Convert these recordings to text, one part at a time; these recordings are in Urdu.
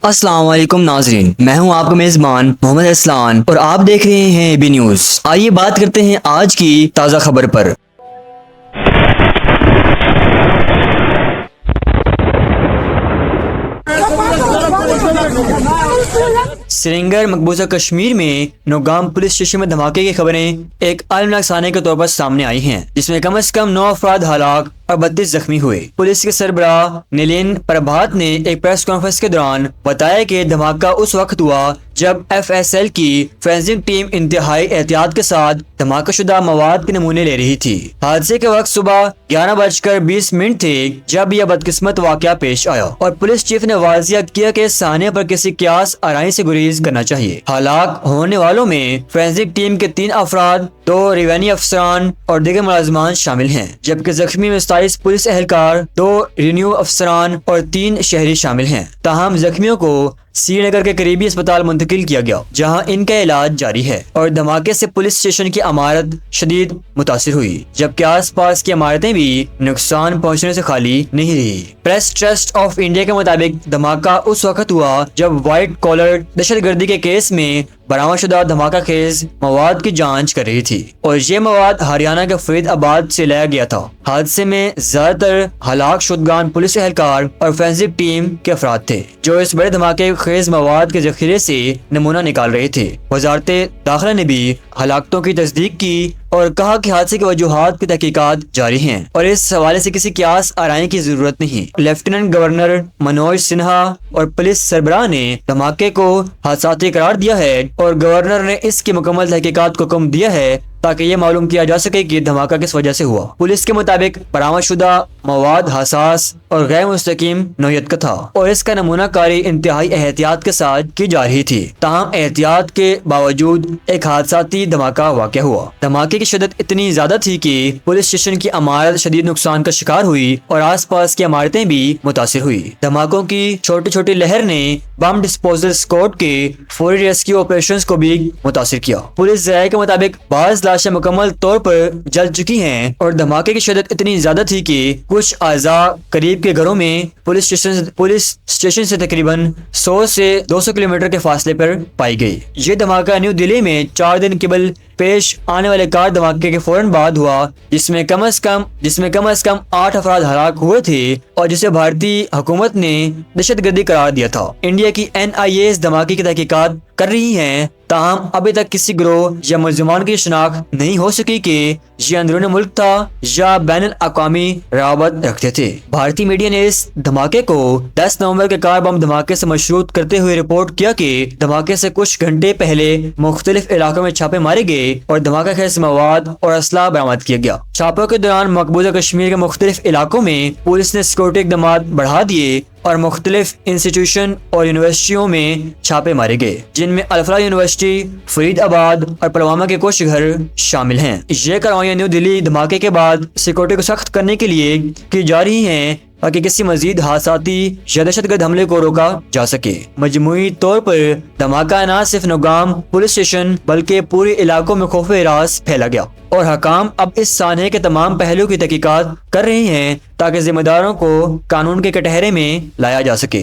السلام علیکم ناظرین، میں ہوں آپ کا میزبان محمد اسلان اور آپ دیکھ رہے ہیں بی نیوز۔ آئیے بات کرتے ہیں آج کی تازہ خبر پر۔ سرینگر مقبوضہ کشمیر میں نوگام پولیس اسٹیشن میں دھماکے کی خبریں ایک المناک سانحے کے طور پر سامنے آئی ہیں، جس میں کم از کم 9 افراد ہلاک اور 32 زخمی ہوئے۔ پولیس کے سربراہ نیلین پربھات نے ایک پریس کانفرنس کے دوران بتایا کہ دھماکہ اس وقت ہوا جب FSL کی فورینسک ٹیم انتہائی احتیاط کے ساتھ دھماکہ شدہ مواد کے نمونے لے رہی تھی۔ حادثے کے وقت صبح 11:20 تھے جب یہ بدقسمت واقعہ پیش آیا اور پولیس چیف نے واضح کیا کہ سانحے پر کسی قیاس آرائی سے گریز کرنا چاہیے۔ ہلاک ہونے والوں میں فورینسک ٹیم کے 3 افراد، 2 ریونیو افسران اور دیگر ملازمان شامل ہیں، جبکہ زخمی میں 27 پولیس اہلکار، 2 ریونیو افسران اور 3 شہری شامل ہیں۔ تاہم زخمیوں کو سری نگر کے قریبی اسپتال منتقل کیا گیا، جہاں ان کا علاج جاری ہے، اور دھماکے سے پولیس اسٹیشن کی عمارت شدید متاثر ہوئی، جبکہ آس پاس کی عمارتیں بھی نقصان پہنچنے سے خالی نہیں رہی۔ پریس ٹرسٹ آف انڈیا کے مطابق دھماکہ اس وقت ہوا جب وائٹ کالر دہشت گردی کے کیس میں برآمد شدہ دھماکہ خیز مواد کی جانچ کر رہی تھی، اور یہ مواد ہریانہ کے فرید آباد سے لایا گیا تھا۔ حادثے میں زیادہ تر ہلاک شدگان پولیس اہلکار اور فورینسک ٹیم کے افراد تھے، جو اس بڑے دھماکے خیز مواد کے ذخیرے سے نمونہ نکال رہے تھے۔ وزارت داخلہ نے بھی ہلاکتوں کی تصدیق کی اور کہا کہ حادثے کی وجوہات کی تحقیقات جاری ہیں اور اس حوالے سے کسی قیاس آرائی کی ضرورت نہیں۔ لیفٹیننٹ گورنر منوج سنہا اور پولیس سربراہ نے دھماکے کو حادثاتی قرار دیا ہے اور گورنر نے اس کی مکمل تحقیقات کو حکم دیا ہے تاکہ یہ معلوم کیا جا سکے کہ دھماکہ کس وجہ سے ہوا۔ پولیس کے مطابق برآمد شدہ مواد حساس اور غیر مستقیم نوعیت کا تھا اور اس کا نمونہ کاری انتہائی احتیاط کے ساتھ کی جا رہی تھی۔ تاہم احتیاط کے باوجود ایک حادثاتی دھماکہ واقع ہوا۔ دھماکے کی شدت اتنی زیادہ تھی کہ پولیس اسٹیشن کی عمارت شدید نقصان کا شکار ہوئی اور آس پاس کی عمارتیں بھی متاثر ہوئی۔ دھماکوں کی چھوٹی چھوٹی لہر نے بم ڈسپوزل اسکواڈ کے فوری ریسکیو آپریشنز کو بھی متاثر کیا۔ پولیس ذرائع کے مطابق بعض لاشیں مکمل طور پر جل چکی ہیں اور دھماکے کی شدت اتنی زیادہ تھی کہ کچھ اعضاء قریب کے گھروں میں پولیس اسٹیشن سے تقریباً 100 سے 200 کلومیٹر کے فاصلے پر پائی گئی۔ یہ دھماکہ نیو دہلی میں 4 دن قبل پیش آنے والے کار دھماکے کے فوراً بعد ہوا، جس میں کم از کم 8 افراد ہلاک ہوئے تھے اور جسے بھارتی حکومت نے دہشت گردی قرار دیا تھا۔ انڈیا کی NIA اس دھماکے کی تحقیقات کر رہی ہیں، تاہم ابھی تک کسی گروہ یا ملزمان کی شناخت نہیں ہو سکی کہ یہ اندرون ملک تھا یا بین الاقوامی روابط رکھتے تھے۔ بھارتی میڈیا نے اس دھماکے کو 10 نومبر کے کار بم دھماکے سے مشروط کرتے ہوئے رپورٹ کیا کہ دھماکے سے کچھ گھنٹے پہلے مختلف علاقوں میں چھاپے مارے گئے اور دھماکہ خیز مواد اور اسلحہ برآمد کیا گیا۔ چھاپوں کے دوران مقبوضہ کشمیر کے مختلف علاقوں میں پولیس نے سیکورٹی اقدامات بڑھا دیے اور مختلف انسٹیٹیوشن اور یونیورسٹیوں میں چھاپے مارے گئے، جن میں الفلاح یونیورسٹی، فرید آباد اور پلوامہ کے کچھ گھر شامل ہیں۔ یہ کارروائیاں نیو دہلی دھماکے کے بعد سیکورٹی کو سخت کرنے کے لیے کی جا رہی ہیں تاکہ کسی مزید حادثاتی یا دہشت گرد حملے کو روکا جا سکے۔ مجموعی طور پر دھماکہ نہ صرف نوگام پولیس اسٹیشن بلکہ پورے علاقوں میں خوف ہراس پھیلا گیا اور حکام اب اس سانحے کے تمام پہلوؤں کی تحقیقات کر رہے ہیں تاکہ ذمہ داروں کو قانون کے کٹہرے میں لایا جا سکے۔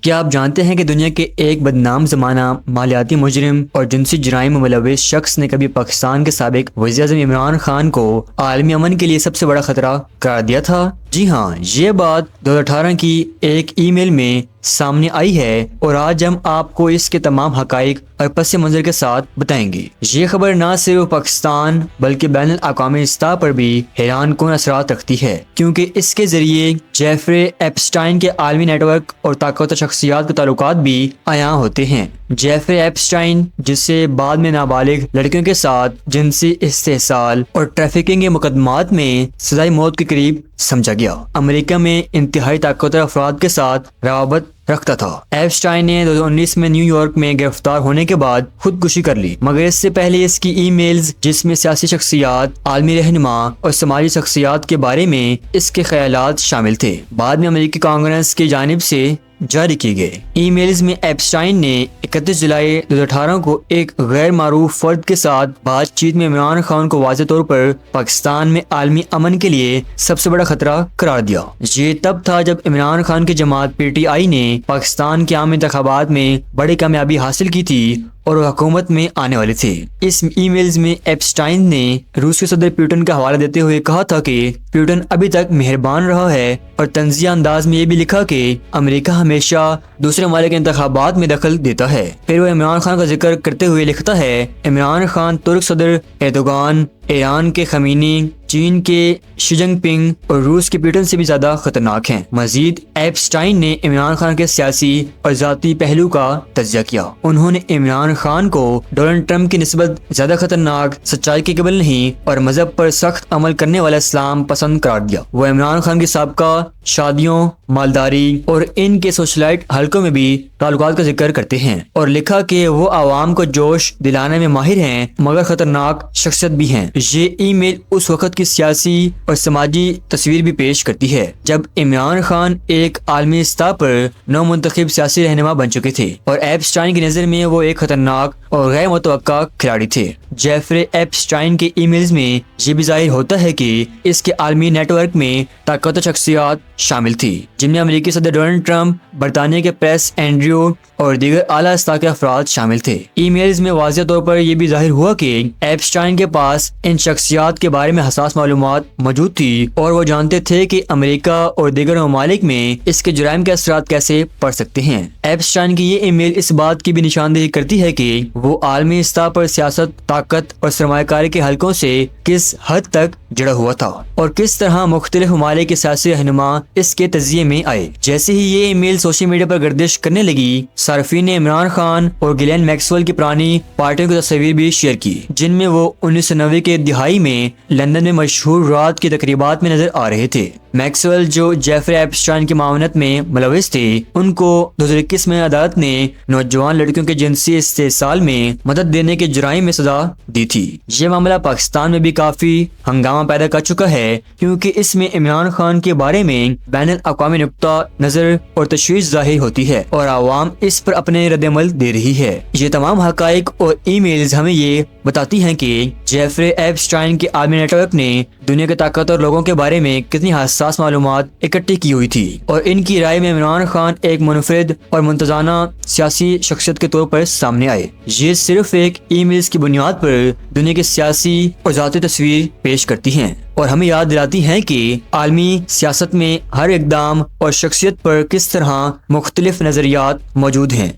کیا آپ جانتے ہیں کہ دنیا کے ایک بدنام زمانہ مالیاتی مجرم اور جنسی جرائم میں ملوث شخص نے کبھی پاکستان کے سابق وزیر اعظم عمران خان کو عالمی امن کے لیے سب سے بڑا خطرہ قرار دیا تھا؟ جی ہاں، یہ بات 2018 کی ایک ای میل میں سامنے آئی ہے اور آج ہم آپ کو اس کے تمام حقائق اور پس منظر کے ساتھ بتائیں گے۔ یہ خبر نہ صرف پاکستان بلکہ بین الاقوامی سطح پر بھی حیران کن اثرات رکھتی ہے، کیونکہ اس کے ذریعے جیفری ایپسٹائن کے عالمی نیٹ ورک اور طاقتور شخصیات کے تعلقات بھی عیاں ہوتے ہیں۔ جیفری ایپسٹائن، جسے بعد میں نابالغ لڑکیوں کے ساتھ جنسی استحصال اور ٹریفکنگ کے مقدمات میں سزائے موت کے قریب سمجھا گیا، امریکہ میں انتہائی طاقتور افراد کے ساتھ روابط رکھتا تھا۔ ایپسٹائن نے 2019 میں نیو یارک میں گرفتار ہونے کے بعد خودکشی کر لی، مگر اس سے پہلے اس کی ای میلز، جس میں سیاسی شخصیات، عالمی رہنما اور سماجی شخصیات کے بارے میں اس کے خیالات شامل تھے، بعد میں امریکی کانگریس کی جانب سے جاری کی گئے۔ ای میلز میں ایپسٹائن نے 31 جولائی 2018 کو ایک غیر معروف فرد کے ساتھ بات چیت میں عمران خان کو واضح طور پر پاکستان میں عالمی امن کے لیے سب سے بڑا خطرہ قرار دیا۔ یہ تب تھا جب عمران خان کی جماعت PTI نے پاکستان کے عام انتخابات میں بڑی کامیابی حاصل کی تھی اور وہ حکومت میں آنے والے تھے۔ اس ای میلز میں ایپسٹائن نے روس کے صدر پیوٹن کا حوالہ دیتے ہوئے کہا تھا کہ پیوٹن ابھی تک مہربان رہا ہے، اور طنزیہ انداز میں یہ بھی لکھا کہ امریکہ ہمیشہ دوسرے ممالک کے انتخابات میں دخل دیتا ہے۔ پھر وہ عمران خان کا ذکر کرتے ہوئے لکھتا ہے، عمران خان ترک صدر ایردوغان، ایران کے خمینی، چین کے شی جن پنگ اور روس کے پیوٹن سے بھی زیادہ خطرناک ہیں۔ مزید ایپسٹائن نے عمران خان کے سیاسی اور ذاتی پہلو کا تجزیہ کیا۔ انہوں نے عمران خان کو ڈونلڈ ٹرمپ کی نسبت زیادہ خطرناک، سچائی کے قابل نہیں اور مذہب پر سخت عمل کرنے والا اسلام پسند قرار دیا۔ وہ عمران خان کی سابقہ شادیوں، مالداری اور ان کے سوشلائٹ حلقوں میں بھی تعلقات کا ذکر کرتے ہیں، اور لکھا کہ وہ عوام کو جوش دلانے میں ماہر ہیں مگر خطرناک شخصیت بھی ہیں۔ یہ ای میل اس وقت کی سیاسی اور سماجی تصویر بھی پیش کرتی ہے جب عمران خان ایک عالمی سطح پر نو منتخب سیاسی رہنما بن چکے تھے، اور ایپسٹائن کی نظر میں وہ ایک خطرناک اور غیر متوقع کھلاڑی تھے۔ جیفرے ایپسٹائن کے ای میلز میں یہ بھی ظاہر ہوتا ہے کہ اس کے عالمی نیٹ ورک میں طاقتور شخصیات شامل تھی، جن میں امریکی صدر ڈونلڈ ٹرمپ، برطانیہ کے پریس اینڈریو اور دیگر اعلیٰ سطح کے افراد شامل تھے۔ ای میلز میں واضح طور پر یہ بھی ظاہر ہوا کہ ایپسٹائن کے پاس ان شخصیات کے بارے میں حساس معلومات موجود تھی، اور وہ جانتے تھے کہ امریکہ اور دیگر ممالک میں اس کے جرائم کے اثرات کیسے پڑ سکتے ہیں۔ ایپسٹائن کی یہ ای میل اس بات کی بھی نشاندہی کرتی ہے کہ وہ عالمی سطح پر سیاست، طاقت اور سرمایہ کاری کے حلقوں سے کس حد تک جڑا ہوا تھا، اور کس طرح مختلف ممالک کے سیاسی رہنما اس کے تجزیے میں آئے۔ جیسے ہی یہ ای میل سوشل میڈیا پر گردش کرنے لگی، صارفین نے عمران خان اور گلین میکسویل کی پرانی پارٹیوں کی تصاویر بھی شیئر کی، جن میں وہ 1990 کے دہائی میں لندن میں مشہور رات کی تقریبات میں نظر آ رہے تھے۔ میکسویل جو جیفرے ایپسٹائن کی معاونت میں ملوث تھے، ان کو 2021 میں عدالت نے نوجوان لڑکیوں کے جنسی استحصال میں مدد دینے کے جرائم میں سزا دی تھی۔ یہ معاملہ پاکستان میں بھی کافی ہنگامہ پیدا کر چکا ہے، کیونکہ اس میں عمران خان کے بارے میں بین الاقوامی نقطہ نظر اور تشویش ظاہر ہوتی ہے، اور عوام اس پر اپنے رد عمل دے رہی ہے۔ یہ تمام حقائق اور ای میلز ہمیں یہ بتاتی ہیں کہ جیفرے ایپسٹائن کے عالمی نیٹ ورک نے دنیا کے طاقتور لوگوں کے بارے میں کتنی حساس معلومات اکٹھی کی ہوئی تھی، اور ان کی رائے میں عمران خان ایک منفرد اور متزانہ سیاسی شخصیت کے طور پر سامنے آئے۔ یہ صرف ایک ای میلز کی بنیاد پر دنیا کی سیاسی اور ذاتی تصویر پیش کرتی ہیں، اور ہمیں یاد دلاتی ہیں کہ عالمی سیاست میں ہر اقدام اور شخصیت پر کس طرح مختلف نظریات موجود ہیں۔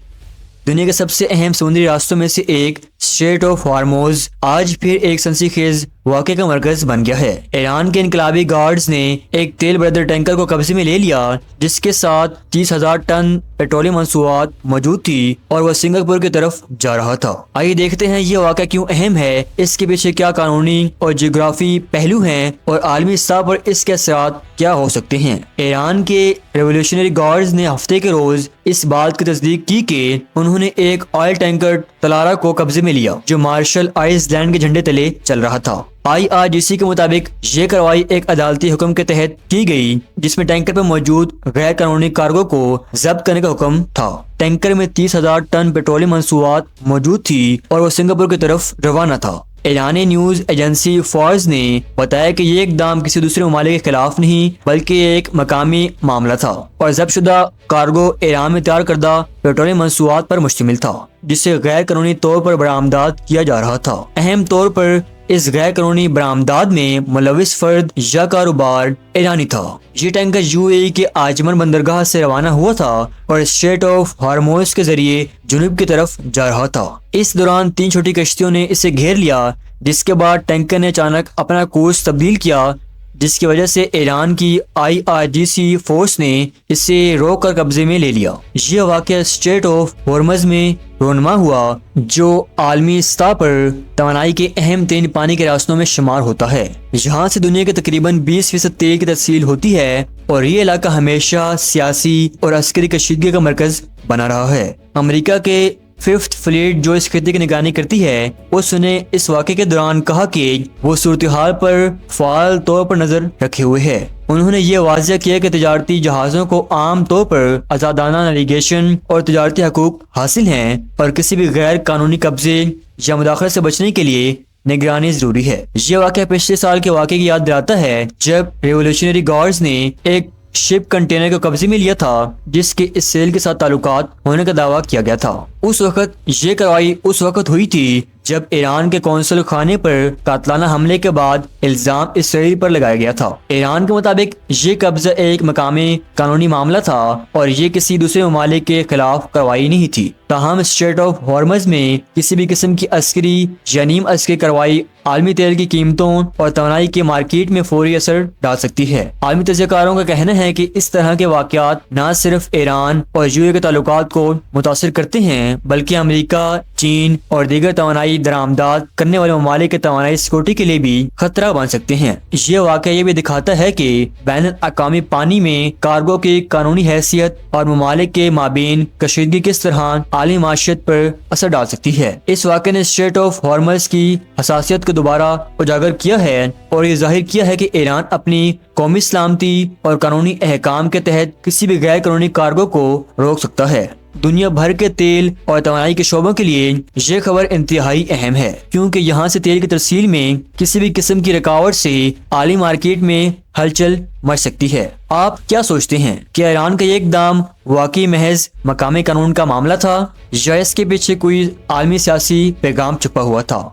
دنیا کے سب سے اہم سمندری راستوں میں سے ایک اسٹریٹ آف ہارموز آج پھر ایک سنسی خیز واقعے کا مرکز بن گیا ہے۔ ایران کے انقلابی گارڈز نے ایک تیل بردر ٹینکر کو قبضے میں لے لیا، جس کے ساتھ 30,000 ٹن پیٹرولیم مصنوعات موجود تھی، اور وہ سنگاپور کی طرف جا رہا تھا۔ آئیے دیکھتے ہیں یہ واقعہ کیوں اہم ہے، اس کے پیچھے کیا قانونی اور جغرافی پہلو ہیں، اور عالمی سطح پر اس کے اثرات کیا ہو سکتے ہیں۔ ایران کے ریولیوشنری گارڈز نے ہفتے کے روز اس بات کی تصدیق کی کہ انہوں نے ایک آئل ٹینکر تلارا کو قبضے میں لیا، جو مارشل آئس لینڈ کے جھنڈے تلے چل رہا تھا۔ IRGC کے مطابق یہ کارروائی ایک عدالتی حکم کے تحت کی گئی، جس میں ٹینکر پر موجود غیر قانونی کارگو کو ضبط کرنے کا حکم تھا۔ ٹینکر میں 30,000 ٹن پیٹرولیم مصنوعات موجود تھی، اور وہ سنگاپور کی طرف روانہ تھا۔ ایرانی نیوز ایجنسی فارز نے بتایا کہ یہ اقدام کسی دوسرے ممالک کے خلاف نہیں بلکہ ایک مقامی معاملہ تھا، اور ضبط شدہ کارگو ایران میں تیار کردہ پیٹرولیم مصنوعات پر مشتمل تھا، جسے غیر قانونی طور پر برآمدات کیا جا رہا تھا۔ اہم طور پر اس غیر قانونی برآمدات میں ملوث فرد یا کاروبار ایرانی تھا۔ یہ ٹینکر UAE کے آجمن بندرگاہ سے روانہ ہوا تھا اور اسٹریٹ آف ہارموز کے ذریعے جنوب کی طرف جا رہا تھا۔ اس دوران 3 چھوٹی کشتیوں نے اسے گھیر لیا، جس کے بعد ٹینکر نے اچانک اپنا کورس تبدیل کیا، جس کی وجہ سے ایران کی IRGC فورس نے اسے روک کر قبضے میں لے لیا۔ یہ واقعہ اسٹریٹ آف ہارمز میں رونما ہوا، جو عالمی سطح پر توانائی کے اہم ترین پانی کے راستوں میں شمار ہوتا ہے۔ یہاں سے دنیا کے تقریباً 20% تیل کی ترسیل ہوتی ہے، اور یہ علاقہ ہمیشہ سیاسی اور عسکری کشیدگی کا مرکز بنا رہا ہے۔ امریکہ کے 5th فلیٹ جو اس خطے کی نگرانی کرتی ہے اس نے اس واقعے کے دوران کہا کہ وہ صورتحال پر فعال طور پر نظر رکھے ہوئے ہے۔ انہوں نے یہ واضح کیا کہ تجارتی جہازوں کو عام طور پر آزادانہ نیویگیشن اور تجارتی حقوق حاصل ہیں اور کسی بھی غیر قانونی قبضے یا مداخلت سے بچنے کے لیے نگرانی ضروری ہے۔ یہ واقعہ پچھلے سال کے واقعے کی یاد دلاتا ہے جب ریولیوشنری گارڈز نے ایک شپ کنٹینر کو قبضے میں لیا تھا جس کے اس سیل کے ساتھ تعلقات ہونے کا دعویٰ کیا گیا تھا۔ اس وقت یہ کارروائی اس وقت ہوئی تھی جب ایران کے قونصل خانے پر قاتلانہ حملے کے بعد الزام اسرائیل پر لگایا گیا تھا۔ ایران کے مطابق یہ قبضہ ایک مقامی قانونی معاملہ تھا اور یہ کسی دوسرے ممالک کے خلاف کارروائی نہیں تھی۔ تاہم اسٹریٹ آف ہارمز میں کسی بھی قسم کی عسکری یا نیم عسکری کارروائی عالمی تیل کی قیمتوں اور توانائی کے مارکیٹ میں فوری اثر ڈال سکتی ہے۔ عالمی تجزیہ کاروں کا کہنا ہے کہ اس طرح کے واقعات نہ صرف ایران اور یو کے تعلقات کو متاثر کرتے ہیں بلکہ امریکہ، چین اور دیگر توانائی درآمدات کرنے والے ممالک کے توانائی سیکورٹی کے لیے بھی خطرہ بن سکتے ہیں۔ یہ واقعہ یہ بھی دکھاتا ہے کہ بین الاقوامی پانی میں کارگو کی قانونی حیثیت اور ممالک کے مابین کشیدگی کس طرح عالمی معیشت پر اثر ڈال سکتی ہے۔ اس واقعے نے اسٹریٹ آف ہارمز کی حساسیت کو دوبارہ اجاگر کیا ہے اور یہ ظاہر کیا ہے کہ ایران اپنی قومی سلامتی اور قانونی احکام کے تحت کسی بھی غیر قانونی کارگو کو روک سکتا ہے۔ دنیا بھر کے تیل اور توانائی کے شعبوں کے لیے یہ خبر انتہائی اہم ہے کیونکہ یہاں سے تیل کی ترسیل میں کسی بھی قسم کی رکاوٹ سے عالمی مارکیٹ میں ہلچل مچ سکتی ہے۔ آپ کیا سوچتے ہیں کہ ایران کا یہ اقدام واقعی محض مقامی قانون کا معاملہ تھا یا اس کے پیچھے کوئی عالمی سیاسی پیغام چھپا ہوا تھا؟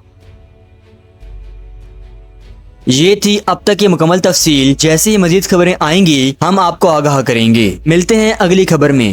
یہ تھی اب تک کی مکمل تفصیل۔ جیسے ہی مزید خبریں آئیں گی ہم آپ کو آگاہ کریں گے۔ ملتے ہیں اگلی خبر میں۔